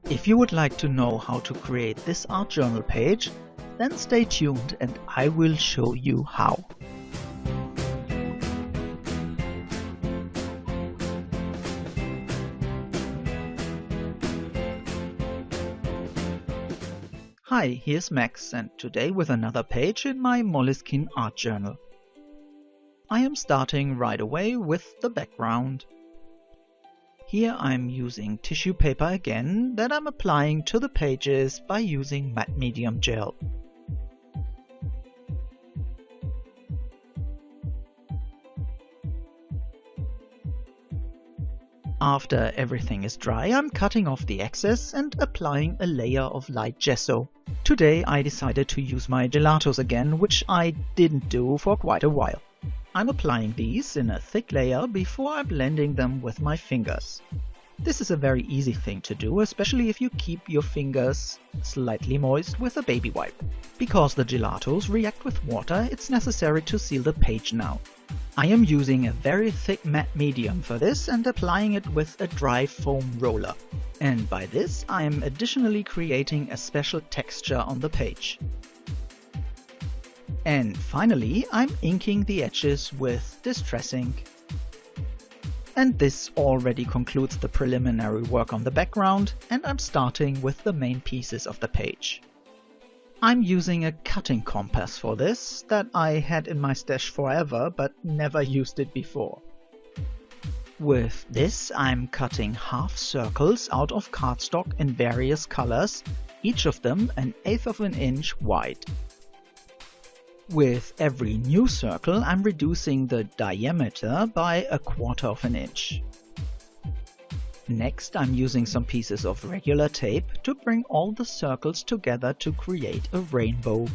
If you would like to know how to create this art journal page, then stay tuned and I will show you how. Hi, here's Max, and today with another page in my Moleskine art journal. I am starting right away with the background. Here I'm using tissue paper again that I'm applying to the pages by using matte medium gel. After everything is dry, I'm cutting off the excess and applying a layer of light gesso. Today I decided to use my Gelatos again, which I didn't do for quite a while. I'm applying these in a thick layer before I'm blending them with my fingers. This is a very easy thing to do, especially if you keep your fingers slightly moist with a baby wipe. Because the Gelatos react with water, it's necessary to seal the page now. I am using a very thick matte medium for this and applying it with a dry foam roller. And by this I am additionally creating a special texture on the page. And finally I'm inking the edges with Distress ink. And this already concludes the preliminary work on the background, and I'm starting with the main pieces of the page. I'm using a cutting compass for this that I had in my stash forever but never used it before. With this I'm cutting half circles out of cardstock in various colors, each of them 1/8 of an inch wide. With every new circle I'm reducing the diameter by 1/4 of an inch. Next I'm using some pieces of regular tape to bring all the circles together to create a rainbow.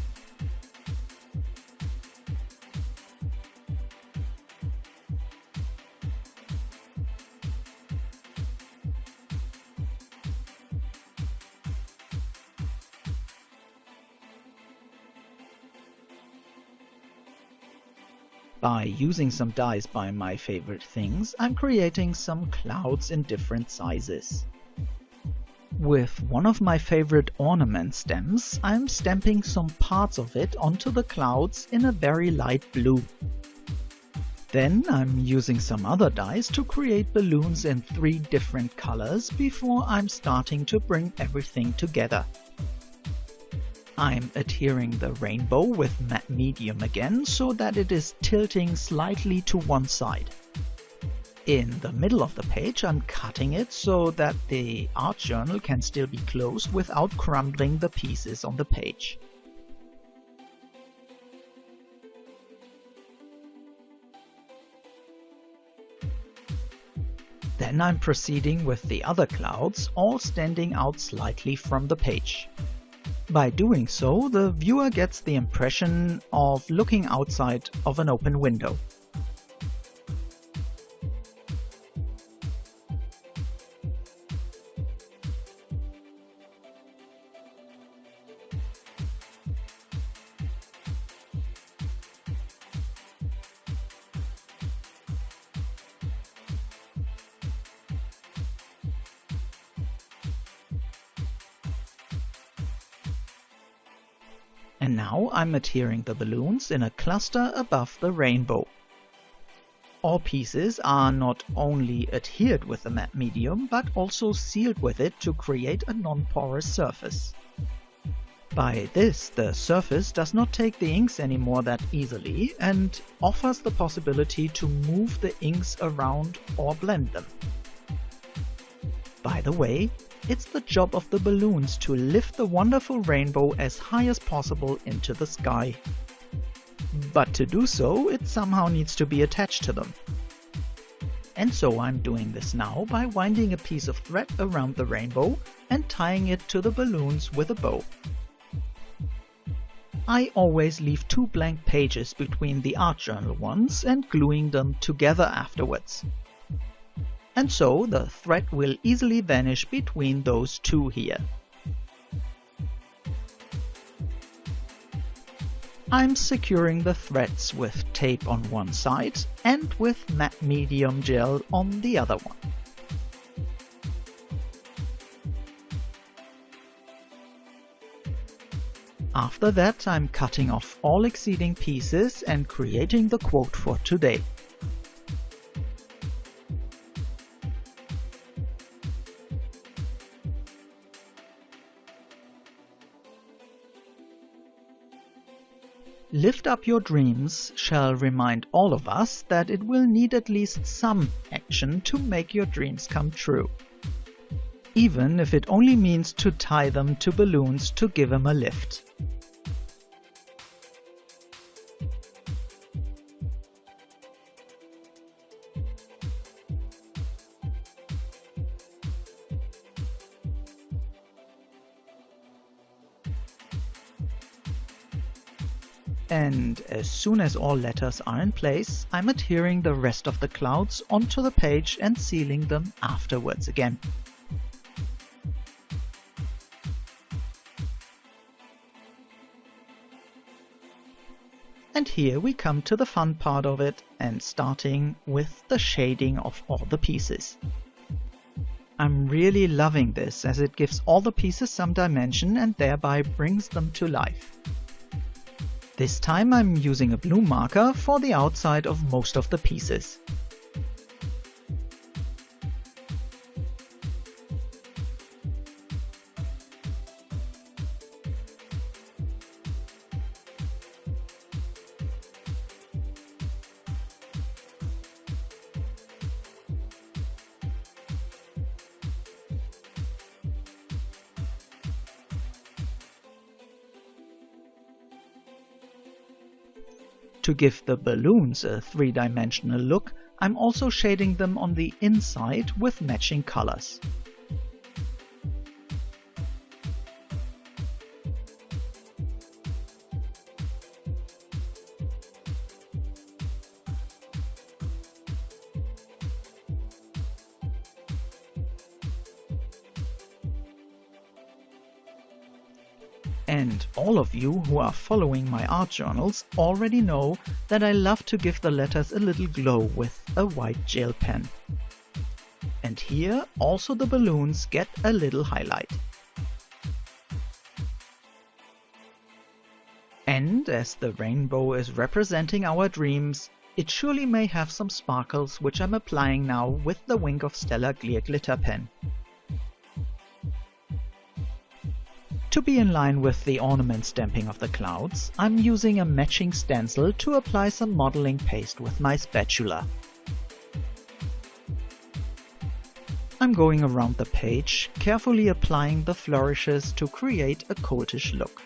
By using some dies by My Favorite Things, I'm creating some clouds in different sizes. With one of my favorite ornament stems, I'm stamping some parts of it onto the clouds in a very light blue. Then I'm using some other dies to create balloons in 3 different colors before I'm starting to bring everything together. I'm adhering the rainbow with matte medium again so that it is tilting slightly to one side. In the middle of the page I'm cutting it so that the art journal can still be closed without crumbling the pieces on the page. Then I'm proceeding with the other clouds, all standing out slightly from the page. By doing so, the viewer gets the impression of looking outside of an open window. And now I'm adhering the balloons in a cluster above the rainbow. All pieces are not only adhered with the matte medium, but also sealed with it to create a non-porous surface. By this, the surface does not take the inks anymore that easily and offers the possibility to move the inks around or blend them. By the way, it's the job of the balloons to lift the wonderful rainbow as high as possible into the sky. But to do so, it somehow needs to be attached to them. And so I'm doing this now by winding a piece of thread around the rainbow and tying it to the balloons with a bow. I always leave 2 blank pages between the art journal ones and gluing them together afterwards. And so the thread will easily vanish between those 2 here. I'm securing the threads with tape on one side and with matte medium gel on the other one. After that, I'm cutting off all exceeding pieces and creating the quote for today. Lift Up Your Dreams shall remind all of us that it will need at least some action to make your dreams come true. Even if it only means to tie them to balloons to give them a lift. And as soon as all letters are in place, I'm adhering the rest of the clouds onto the page and sealing them afterwards again. And here we come to the fun part of it, and starting with the shading of all the pieces. I'm really loving this, as it gives all the pieces some dimension and thereby brings them to life. This time I'm using a blue marker for the outside of most of the pieces. To give the balloons a three-dimensional look, I'm also shading them on the inside with matching colors. And all of you who are following my art journals already know that I love to give the letters a little glow with a white gel pen. And here also the balloons get a little highlight. And as the rainbow is representing our dreams, it surely may have some sparkles, which I'm applying now with the Wink of Stella Clear Glitter pen. To be in line with the ornament stamping of the clouds, I'm using a matching stencil to apply some modeling paste with my spatula. I'm going around the page, carefully applying the flourishes to create a coltish look.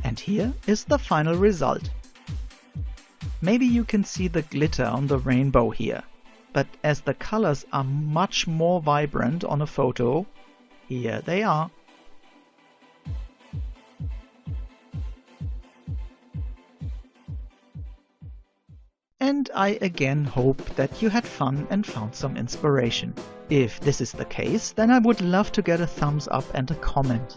And here is the final result. Maybe you can see the glitter on the rainbow here, but as the colors are much more vibrant on a photo, here they are. And I again hope that you had fun and found some inspiration. If this is the case, then I would love to get a thumbs up and a comment.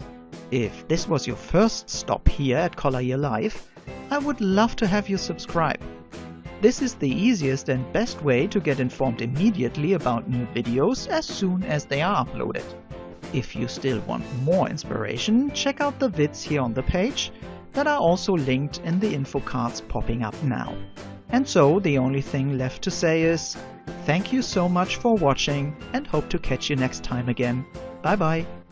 If this was your first stop here at Color Your Life, I would love to have you subscribe. This is the easiest and best way to get informed immediately about new videos as soon as they are uploaded. If you still want more inspiration, check out the vids here on the page that are also linked in the info cards popping up now. And so the only thing left to say is, thank you so much for watching and hope to catch you next time again. Bye bye!